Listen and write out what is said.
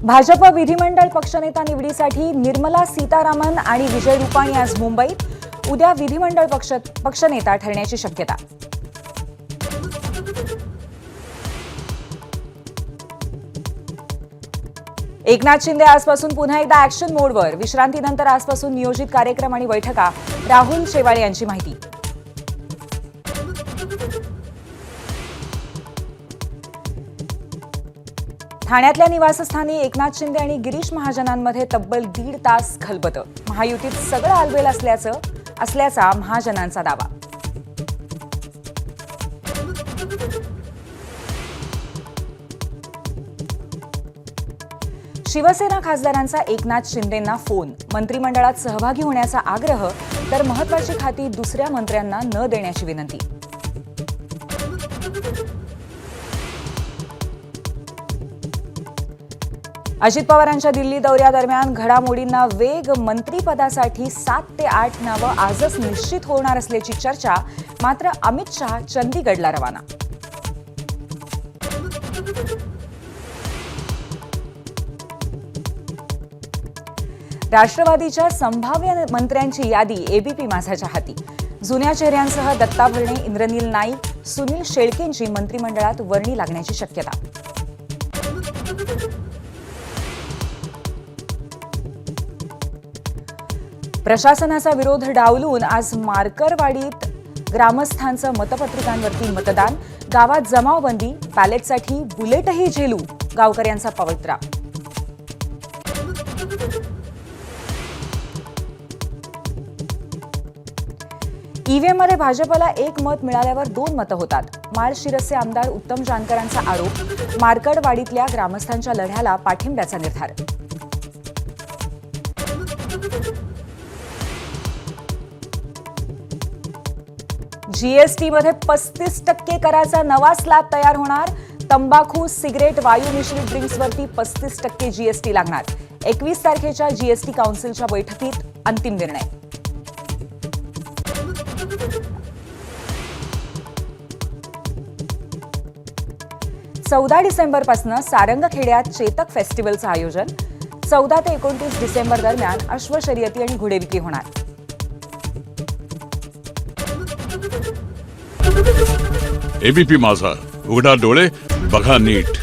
भाजप विधिमंडळ पक्षनेता निवडीसाठी निर्मला सीतारामन आणि विजय रुपाणी आज मुंबईत. उद्या विधिमंडळ पक्षनेता ठरण्याची शक्यता. एकनाथ शिंदे आजपासून पुन्हा एकदा ऍक्शन मोडवर. विश्रांतीनंतर आजपासून नियोजित कार्यक्रम आणि बैठका. राहुल शेवाळे यांची माहिती. ठाण्यातल्या निवासस्थानी एकनाथ शिंदे आणि गिरीश महाजनांमध्ये तब्बल 1.5 तास खलबतं. महायुतीत सगळं आलबेल असल्याचा महाजनांचा दावा. शिवसेना खासदारांचा एकनाथ शिंदेंना फोन. मंत्रिमंडळात सहभागी होण्याचा आग्रह, तर महत्त्वाची खाती दुसऱ्या मंत्र्यांना न देण्याची विनंती. अजित पवारांच्या दिल्ली दौऱ्यादरम्यान घडामोडींना वेग. मंत्रिपदासाठी 7 ते 8 नावं आजच निश्चित होणार असल्याची चर्चा. मात्र अमित शहा चंदीगडला रवाना. राष्ट्रवादीच्या संभाव्य मंत्र्यांची यादी एबीपी माझाच्या हाती. जुन्या चेहऱ्यांसह दत्ता भरणे, इंद्रनील नाईक, सुनील शेळकेंची मंत्रिमंडळात वर्णी लागण्याची शक्यता. प्रशासनाचा विरोध डावलून आज मार्करवाडीत ग्रामस्थांचं मतपत्रिकांवरती मतदान. गावात जमावबंदी. बॅलेटसाठी बुलेटही झेलू, गावकऱ्यांचा पवित्रा. ईव्हीएममध्ये भाजपला 1 मत मिळाल्यावर 2 मतं होतात. माळशिरसचे आमदार उत्तम जानकरांचा आरोप. मार्करवाडीतल्या ग्रामस्थांच्या लढ्याला पाठिंब्याचा निर्धार. जीएसटीमध्ये 35% कराचा नवा स्लॅब तयार होणार. तंबाखू, सिगरेट, वायू मिश्रित ड्रिंक्सवरती 35% जीएसटी लागणार. 21 तारखेच्या जीएसटी काउन्सिलच्या बैठकीत अंतिम निर्णय. डिसेंबरपासून सारंगखेड्यात चेतक फेस्टिव्हलचं आयोजन. 14 ते 29 डिसेंबर दरम्यान अश्वशर्यती आणि घोडेविक्री होणार. एबीपी माझा, उघडा डोळे बघा नीट.